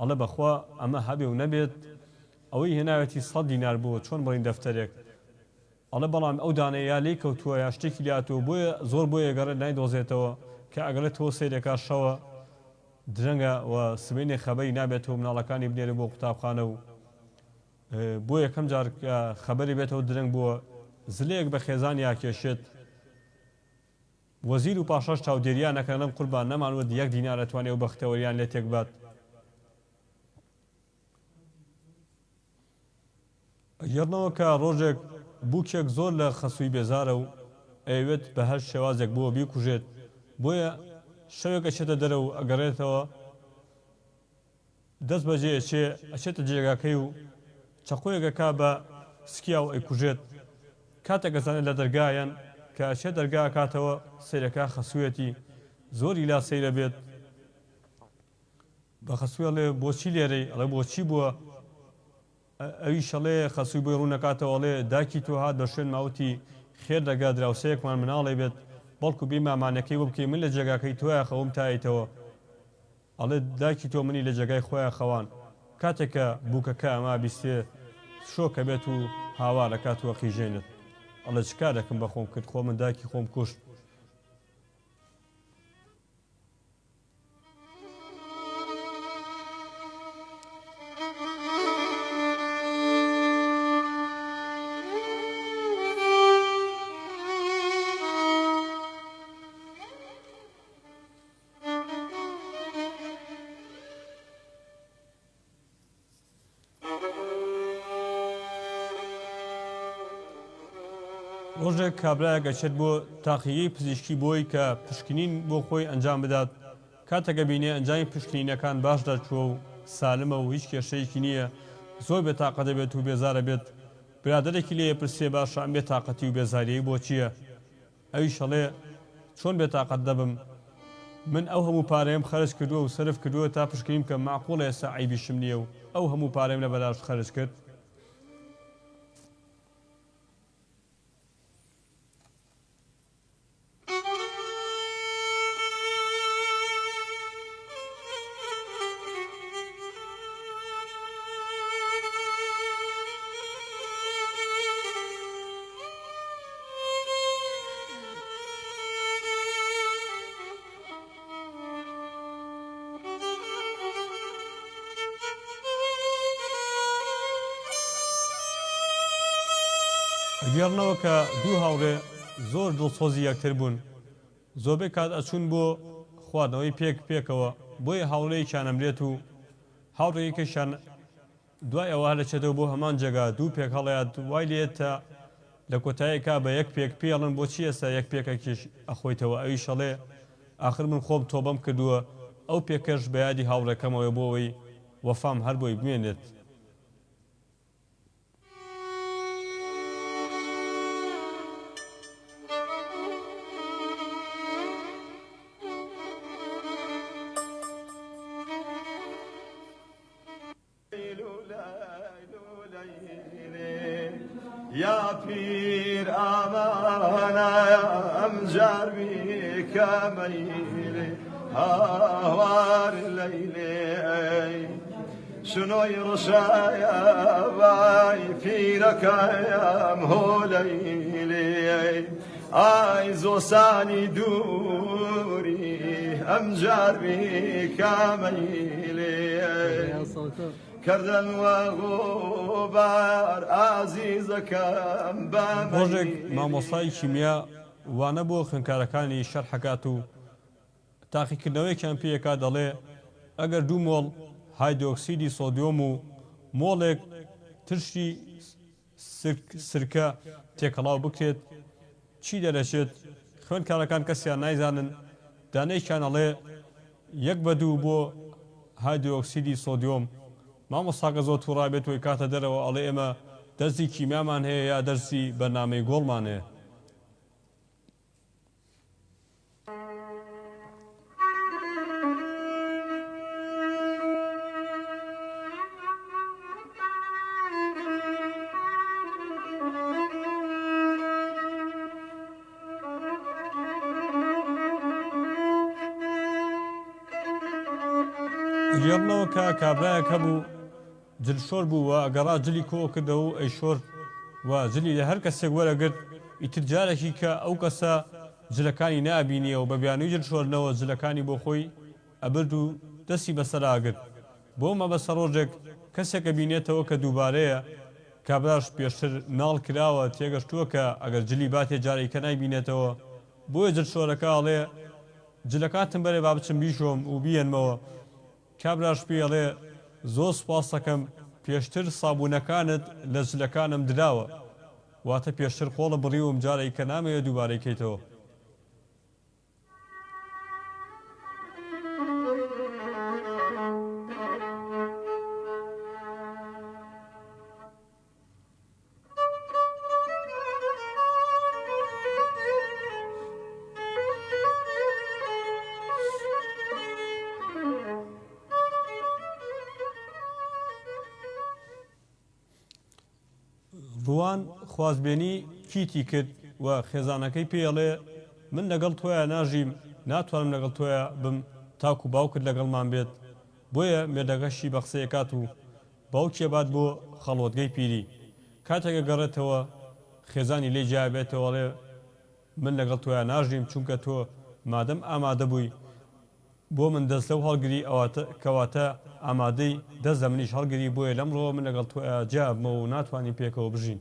ئەڵە بەخوا ئەمە هەبێ و نەبێت ئەوەی هێناوێتی 100 دینار بووە چۆن بڕین دەفتەرێک ئەڵە بەڵام ئەو دانەیە لی کەوتووە یا شتێکی لاتەوە بۆیە زۆر بۆیە گەڕێت نایدۆزێتەوە کە ئەگەرێتەوە سەیرێکا شەوە درەنگە و سبینێ خەبەری نابێتەوە مناڵەکانی بنێرە بۆ قوتابخانە و بۆ یەکەم جار خەبەری بێتەوە درەنگ بووە زلەیەک بە خێزان یاکێشێت وەزیر و پاشاش چاودێریان نەکەن لەم قوربان نەمانوت 1 دینار ئەتوانێ و بەختەوەریان لێ تێک بات. ئەگەرنەوە کە ڕۆژێک بووکێک زۆر لە خەسووی بێزارە و ئەوێت بە هەر شێوازێک بووە بیکوژێت بۆیە شەوێک ئەچێتە دەرە و ئەگەڕێتەوە دەست بەجێ ئەچێتە جێگاکەی و چەقۆیەکەکا بە سکیا و ئەیکوژێت کاتێک گەزانێت لە دەرگایەن کە ئەچێت دەرگا کاتەوە سەیرەکە خەسوویەتی زۆری لا سەیرە بێت بە خەسوویە لێ بۆچی لێرەی ئەڵێ بۆچی بووە ئەوی شەڵێ خەسووی بۆی ڕوونەکاتەوەڵێ داکی تۆ هات بە شوێن ماوتی خێر دەگا دراوسەیەکمان مناڵێ بێت بەڵکو بیمامانەکەی بۆ بکەی من لە جێگاکەی تۆیە خەوم تاییتەوە ئەڵێ داکی تۆ منی لە جێگای خۆیان خەوان کاتێکە بووکەکە ئەما بیستێ شۆکە بێت و هاوا لە کاتوە قیژێنێت ئەڵێ چکار دەکەم بە خۆم کرد خۆ من داکی خۆم کوشت. ڕۆژێک کابرایە گەچێت بۆ تاقیەی پزیشکی بۆی کە پشکنین بۆ خۆی ئەنجام بدات کاتەکە بینێ ئەنجامی پشکنینەکان باش دەچووە و سالمە و هیچ کێشەیەکی نییە زۆر بێتاقە دەبێت و بێزارە بێت برادەرێکی لێ پرسێ باشە ئەم بێتاقەتی و بێزاریەی بۆ چییە؟ ئەوی شەڵێ چۆن بێتاقەت دەبم من ئەو هەموو پارەیەم خەرج کردووە و سرف کردووە تا پشکەیم کە معقوڵە ئێستا عیبیشم نییە و ئەو هەموو پارەیم لە بەلاش خەرج کرد. گێڕنەوە کە دوو هاوڕێ زۆر دڵسۆزی یەکتر بوون، زۆربەی کات ئەچوون بۆ خواردنەوەی پێکەوە، بۆیە هاوڕێیەکیان ئەمرێت و هاوڕێیەکەشیان دوای ئەوە دەچێتەوە بۆ هەمان جێگا دوو پێک هەڵەیات وای لێتە لە کۆتاییەکە بە یەک پێک پێڵن بۆچی ئێستا یەک پێکێکیش ئەخۆیتەوە، ئەوی شەڵێ ئاخر من خۆم تۆبەم کردووە ئەو پێکەش بە یادی هاوڕێکەمەوە بۆەوەی وەفام هەر بۆی بمێنێت. يا پیر آمانا امجار بك ميلي هوار ليلي شنو يرشايا باي فيرك يا مهوليلي اي زوساني دوري امجار بك ميلي کردن و غوبار عزیزەکەم ڕۆژێک مامۆستای کیمیا وانە بۆ خوێندکارەکانی شەرحەکات و تاقیکردنەوەیەکیان پێیەکا دەڵێ ئەگەر دوو مۆڵ هایدرۆکسیدی سۆدیۆم و مۆڵێک ترشی سرکە تێکەڵاو بکرێت چی دەرەچێت؟ خوێندکارەکان کەسیان نایزانن، دانەیەکیان ئەڵێ 1:2 بۆ هایدرۆکسیدی سۆدیۆم. مامۆستاکە زۆر تووڕابێت وی کاتە دەرەوە ئەڵێ ئێمە دەرسی کیمیامان هەیە یا دەرسی بەرنامەی گۆڵمان هەیە. گێڕنەوە کە کابرایەک هەبوو جلشۆر بوو و ئەگەڕا جلی کۆ کردەوە و ئەیشۆر و جلی لە هەر کەسێک وەرەگرت ئیتر جارێکی کە ئەو کەسە جلەکانی نابینیە و بە بیانووی جلشۆرنەوە جلەکانی بۆ خۆی ئەبرد و دەستی بەسەراگرت. بۆ مەبەستە ڕۆژێک کەسێکە بینێتەوە کە دووبارەیە کابراش پێشتر ناڵ کراوە تێگەشتووە کە ئەگەر جلی باتێ جارێک کە نایبینێتەوە، بۆیە جلشۆرەکە ئەڵێ جلەکاتم بەرێ با بچم بیشۆم و بیێنمەوە. کابراش پێڵێ زۆر سوپاس دەکەم پێشتر سابوونەکانت لە جلەکانم دراوە، واتە پێشتر خۆڵە بڕیوم جارێک کە نامەوێت دووبارەیکەیتەوە. ڕوان خوازبێنی کیتی کرد و خێزانەکەی پێڵێ من لەگەڵ تۆیە ناژیم، ناتوانم لەگەڵ تۆیە بم تاکو باوکت لەگەڵمان بێت، بۆیە مێردەکەشی بە قسەیەکات و باوکیە بات بۆ خەڵۆتگەی پیری. کاتێکە گەڕێتەوە خێزانی لێ جیابێتەوەڵێ من لەگەڵ تۆیە ناژیم چونکە تۆ مادەم ئامادە بووی بۆ من دەست لەو هەڵگری کەواتە ئامادەی دەست لە منیش هەڵگری، بۆیە لەمڕۆ من لەگەڵ تۆ جیابمەوە و ناتوانین پێکەوە بژین.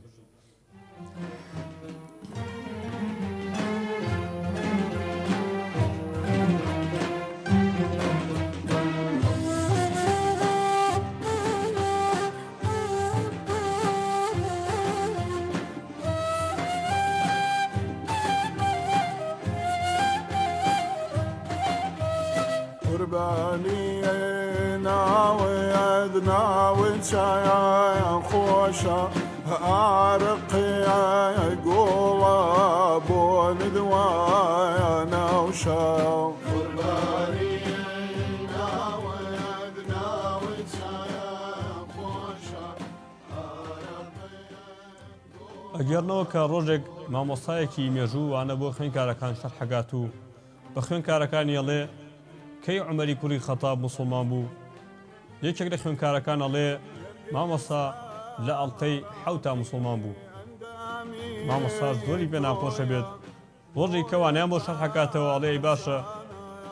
ناوي خوشة عرقي قولا بون دوايا نوشا ئەگەرنەوە کە ڕۆژێک مامۆستایەکی مێژوو وانە بۆ خوێندکارەکان شەرحەگات و بە خوێندکارەکانی ئەڵێ کەی عومەری کوڕی خەتاب موسڵمان بوو، یەکێک لە خوێندکارەکان ئەڵێ مامۆستا لە ئەڵقەی حەوتا موسڵمان بوو. مامۆستاش زۆری پێ ناخۆشە بێت ڕۆژی کەوانیان بۆ شەرحەکاتەوە ئەڵێ ئەی باشە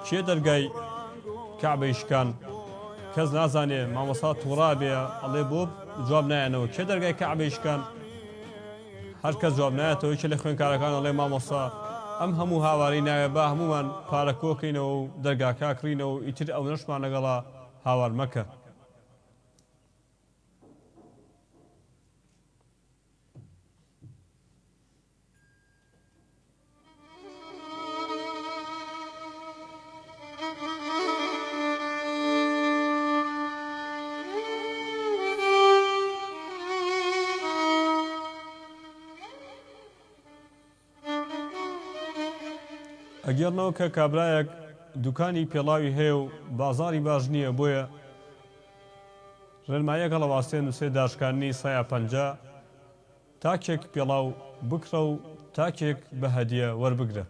چێ دەرگای کەعبەی شکان، کەس نازانێ مامۆستا تووڕا بێ ئەڵێ بۆ جواب نایەنەوە کێ دەرگای کەعبەی شکان، هەر کەس جواب نایەتەوە. یەکێک لە خوێندکارەکان ئەڵێ مامۆستا ئەم هەموو هاواری ناوێ با هەمومان پارە کۆکەینەوە و دەرگاکا کڕینەوە و ئیتر ئەو نەشمان لەگەڵا هاوار مەکە. ئەگەرنەوە کە کابرایەک دوکانی پێڵاوی هەیە و بازاری باش نییە بۆیە ڕێنماییەک هەڵەواستێن وسێ داشکاندنی سایە 50 تاکێک پێڵاو بکڕە و تاکێک بە هەدیە وەربگرە.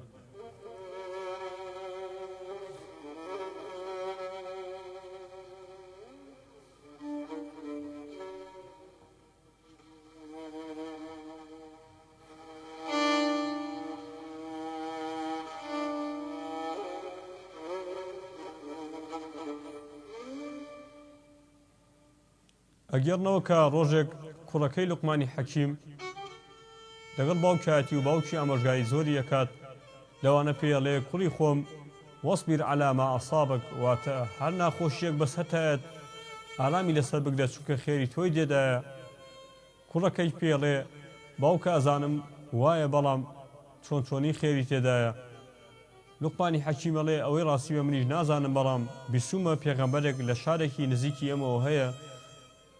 ئەگەرنەوە کە ڕۆژێک کوڕەکەی لوقمانی حەکیم لەگەڵ باوکاتی و باوکی ئامۆژگاری زۆری یەکات لەوانە پێڵێ کوڕی خۆم وەسبیر عەلا ما ئەسابک، واتە هەر ناخۆشیەک بەس هەتایەت ئارامی لەسەر بگرە چونکە خێری تۆی دێدایە. کوڕەکەی پێڵێ باوکە ئەزانم وایە بەڵام چۆنی خێری تێدایە. لوقمانی حەکیم ئەڵێ ئەوەی ڕاستی بە منیش نازانم بەڵام بیسوومە پێغەمبەرێک لە شارێکی نزیکی ئەمەوە هەیە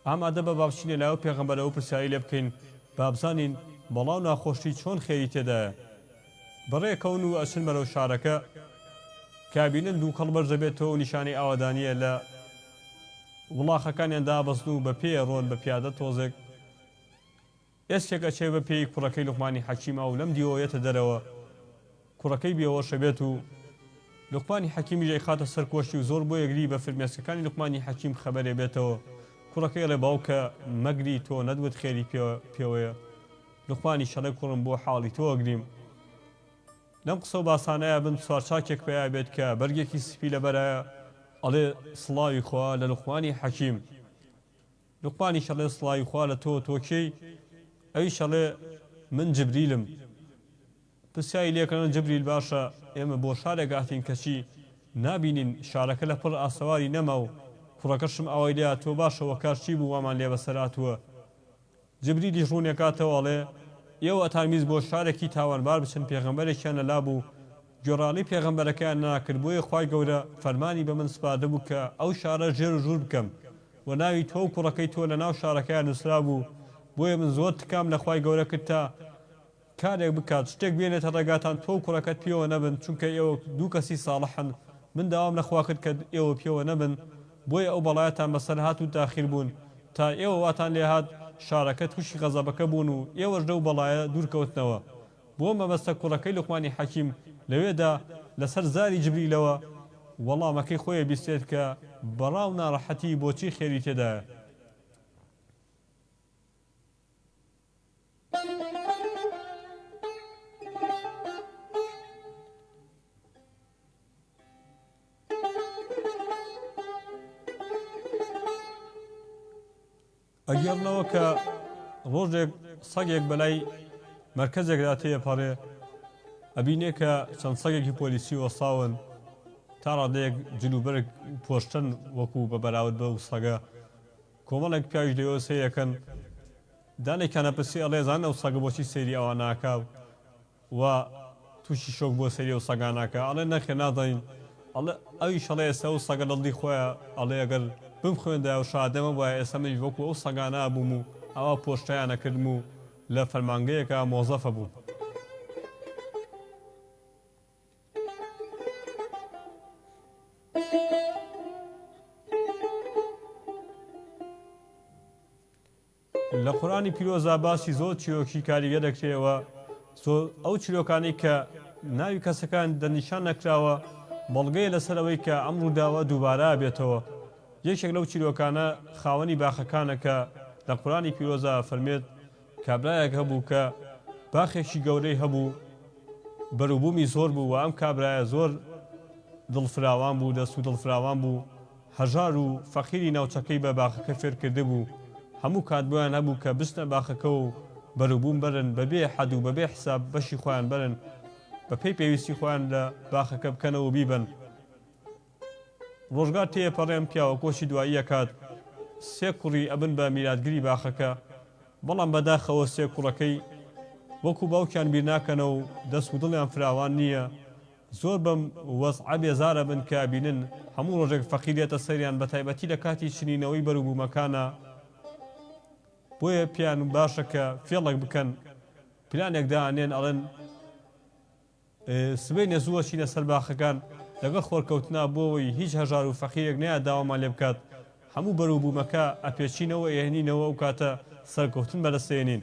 ئامادە بە بابچینە لایەوە پێغەمبەرەوە پرسیاری لێ بکەین بابزانین بەڵاو ناخۆشی چۆن خێری تێدایە. بەڕێکەون و ئەچن بەرەو شارەکە کابینن دوو کەڵبەر دەبێتەوە و نیشانەی ئاوادانیە لە وڵاخەکانیان دابەزن و بە پێ ڕۆن بە پیادە تۆزێک ئێسکێک ئەچێ بە پێی کوڕەکەی لوقمانی حەکیمە و لەم دیوەیەتە دەرەوە کوڕەکەی بێوەشە بێت و لوقمانی حەکیمی ژەی خاتە سەرکۆشی و زۆر بۆ یەگری بە فرمێسکەکانی لوقمانی حەکیم خەبەرێ بێتەوە. کوڕەکەی ئەڵێ باوکە مەگری تۆ نەدوت خێری پێوەیە. لوقمانی شەڵێ کوڕم بۆ حاڵی تۆ ئەگریم. لەم قسە و باسانەیە بن سوارچاکێک پێیا بێت کە بەرگێکی سپی لەبەرایە ئەڵێ سڵاوی خوا لە لوقمانی حەکیم. لوقمانی شەڵێ سڵاوی خوا لە تۆ کێی؟ ئەوی شەڵێ من جبریلم. پرسیاری لێکردن جبریل باشە ئێمە بۆ شارێک هاتین کەچی نابینین شارەکە لە پڕ ئاسەواری نەما و کوڕەکەشم ئەوەی لێ تۆ باشەوە کار چی بوو وامان لێ بەسەراتووە. جبریلی ڕوونێکاتەوە ئەڵێ ئێوە ئەتانویست بۆ شارێکی تاوانبار بچن پێغەمبەرێکیان لەلا بوو گۆڕاڵی پێغەمبەرەکەیان ناکرد بۆیە خوای گەورە فەرمانی بە من سپاردە بوو کە ئەو شارە ژێر و ژوور بکەم و ناوی تۆ و کوڕەکەی تۆ لە ناو شارەکەیان نووسرا بوو بۆیە من زۆر تکام لە خوای گەورە کرد تا کارێک بکات شتێک بێنێتە ڕێگاتان تۆ و کوڕەکەت پێوە نەبن چونکە ئێوە دوو کەسی ساڵحن من داوام لەخوا کرد کە ئێوە پێوە نەبن بۆیە ئەو بەڵایەتان بەسەر هات و تاخیر بوون تا ئێوە واتان لێ هات شارەکە تووشی غەزەبەکە بوون و ئێوەش دەو بەڵایە دوورکەوتنەوە. بۆ مەبەستە کوڕەکەی لوقمانی حەکیم لەوێدا لەسەر زاری جبریلەوە وەڵامەکەی خۆی بیستێت کە بەڕاو ناڕەحەتی بۆچی خێری تێدایە. ئەگەرنەوە کە ڕۆژێک سەگێک بەلای مرکزێکدا تێپەڕێ ئەبینێ کە چەند سەگێکی پۆلیسی وەساون تا ڕادەیەک جلوبەرێک پۆشتن وەکو بە بەراورد بە و سەگە کۆمەڵێک پیاویش لێوە سەیەکەن دانێکیانە پرسی ئەڵێ زان ئەو سەگە بۆچی سەیری ئەوە ناکا و تووشی شۆک بۆ سەیری ئەو سەگان ناکە ئەڵێ نەخێ نازانین ئەوی شەڵێ ئێستا ئەو سەگە دڵی خۆیە ئەڵێ ئەگەر بم خوێندا و شادەمە وایە ئێستا منیش وەکو ئەو سەگانە بووم و ئەوە پۆشتیانە کردم و لە فەرمانگەیەکە مۆزەفە بوو. لە قورآانی پیرۆزا باسی زۆر چیرۆکی کاریگە دەکرێەوە زۆر ئەو چیرۆکانی کە ناوی کەسەکان دەنیشان نەکراوە بەڵگەیە لەسەرەوەی کە ئەم ڕووداوە دووبارە بێتەوە. یەکێک لەو چیرۆکانە خاوەنی باخەکانە کە لە قورآانی پیرۆزا فەرمێت کابرایەک هەبوو کە باخێکی گەورەی هەبوو بەروبوومی زۆر بوو و ئەم کابرایە زۆر دڵفراوان بوو دەست و دڵفراوان بوو هەژار و فەقیری ناوچەکەی بە باخەکە فێر کرده بوو هەموو کاتبوویان هەبوو کە بستە باخەکە و بەروبووم بەرن بەبێ حەد و بەبێ حساب بەشی خۆیان بەرن بە پێی پێویستی خۆیان لە باخەکە بکەنەوە بیبن. ڕۆژگار تێپەڕێم پیاوە کۆشی دوایی کات سێ کوڕی ئەبن بە میلادگری باخەکە بەڵام بەداخەوە سێ کوڕەکەی وەکو باوکیان بیر ناکەنە و دەست و دڵیان فراوان نییە زۆر بەم وەزعە بێزارە بن کە بینن هەموو ڕۆژێک فەقیرێتە سەریان بە تایبەتی لە کاتی چنینەوەی بەروبوومەکانە بۆیە پیان باشە کە فێڵک بکەن پلانێکدا ئەنێن ئەڵێن سبەی نەزووە چینە سەر باخەکان لەگەڵ خۆرکەوتنا بۆەوەی هیچ هەژار و فەقیرێک نەیە داوامان لێ بکات هەموو بەروبوومەکە ئەپێچینەوە ئێهێنینەوە و کاتە سەرکەوتن بەدەستێنین.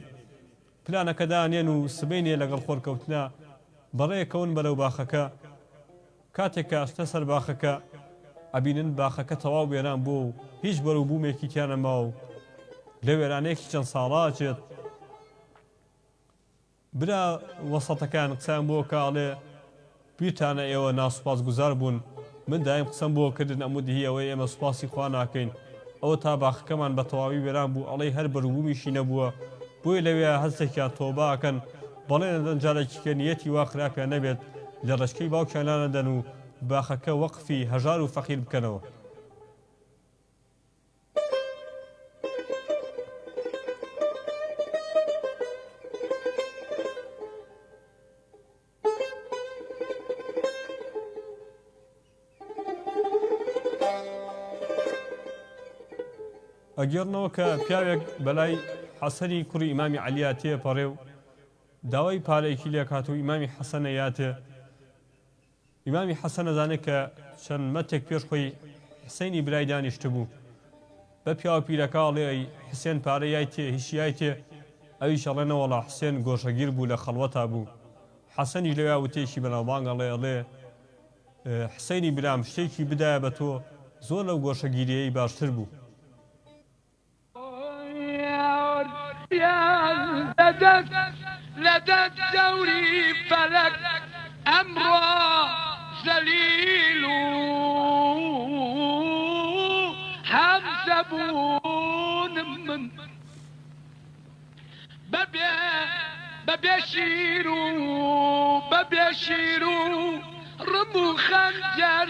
پلانەکەدا ئەنێن و سبەینێ لەگەڵ خۆرکەوتنا بەڕێیەکەون بەرەو باخەکە کاتێککە ئەستە سەر باخەکە ئەبینن باخەکە تەواو وێران بوو و هیچ بەروبوومێکی تیانەماوە و لە وێرانەیەکی چەند ساڵا چێت. برا وەسەتەکان قسەیان بۆ کاڵێ بیرتانە ئێوە ناسوپاس گوزار بوون من دایم قسەم بۆ کردن ئەمودی ئەوەی ئێمە سوپاسی خوا ناکەین ئەوە تا باخەکەمان بە تەواوی وێران بوو ئەڵەی هەر بەروبوومیشی نەبووە بۆی لەوێ هەستێکیان تۆباکەن بەڵێنە دەنجارێکی کە نیەتی وا خراپیان نەبێت لە ڕشکەی باوکیان لانەدەن و باخەکە وەقفی هەژار و فەقیر بکەنەوە. ئەگەڕنەوە کە پیاوێک بەلای حەسەنی کوڕی ئیمامی عەلیە تێپەڕێ و داوای پارەیەکی لێ کات و ئیمامی حەسەنە یاتێ ئیمامی حەسەن ئەزانێت کە چەند مەتێک پێش خۆی حسەینی برای دانیشت بوو بە پیاوە پیرەکاڵێ ئەی حسێن پارەیای تێ هیچیای تێ ئەویش ئەڵێنە وەڵا حسێن گۆشەگیر بوو لە خەڵوەتا بوو. حەسەنیش لەوێ وتێکی بەناوبانگ ئەڵێ حسەینی برام شتێکی بدایە بە تۆ زۆر لەو گۆشەگیریەی باشتر بوو. لدت دوري فلك أمر ذليل حمزبون من ببيشيرو رمو خنجر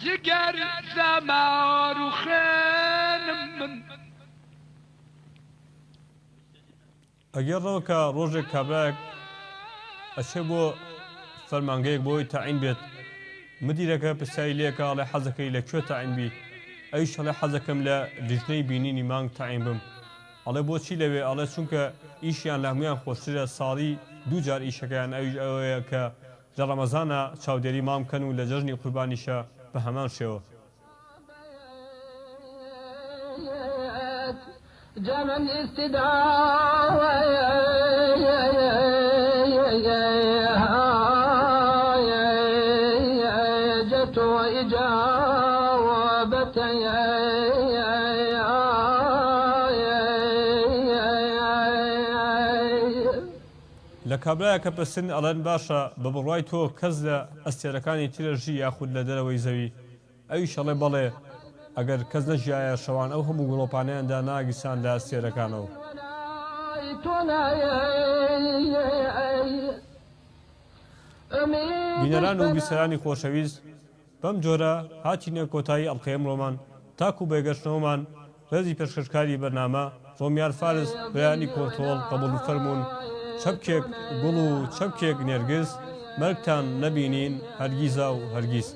جگر زمار خان من ئەگەڕەوە کە ڕۆژێک کابراەک ئەچێ بۆ فەرمانگەیەک بۆی تاعین بێت مدیرەکە پرسیاری لێکە ئەڵێ حەزەکەی لەکوێ تاعین بی ئەویش ئەڵێ حەزەکەم لە لیژنەی بینینی مانگ تاعین بم ئەڵێ بۆچی لەوێ ئەڵێ چونکە ئیشیان لە هەمویان خۆشترە ساڵی دوو جار ئیشەکەیان ئەویش ئەوەیە کە لە ڕەمەزانە چاودێری مام بکەن و لە جەژنی قوربانیشە بە هەمان شێوە. جمع الاستدعاء جت وإجابة لە کابرایەکە پرسن ئەڵێن باشە بە بڕوای تۆ کەس لە ئەستێرەکانی ترەژی یاخود لە دەرەوەی زەوی ئەویش ئەڵێ بەڵێ ئەگەر کەس نەژیایە شەوان ئەو هەموو گڵۆپانیاندا ناگیسان لە ئەستێرەکانەوە. بینەران و بیسەرانی خۆشەویست بەم جۆرە هاتینە کۆتایی ئەڵقەی ئەمڕۆمان تاکو بێگەشتنەوەمان ڕێزی پێشکەشکاری بەرنامە ڕۆمیار فارس بەیانی کۆنتۆڵ قبوڵ فەرموون چەپکێک گوڵ و چەپکێک نێرگز مەرگتان نەبینین هەرگیزا و هەرگیز.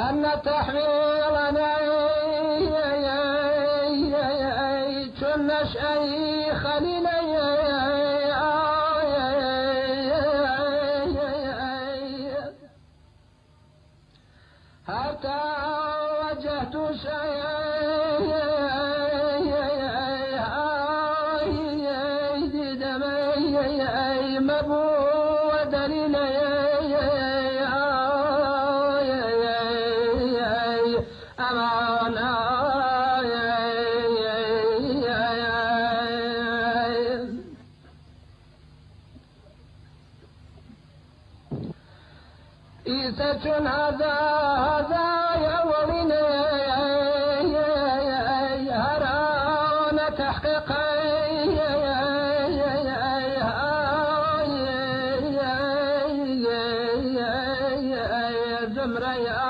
أن تحويلنا النشأي خليلي حتى وجهت دمي مبودا أمانا إيسة هذا يومنا هران تحقيقا زمري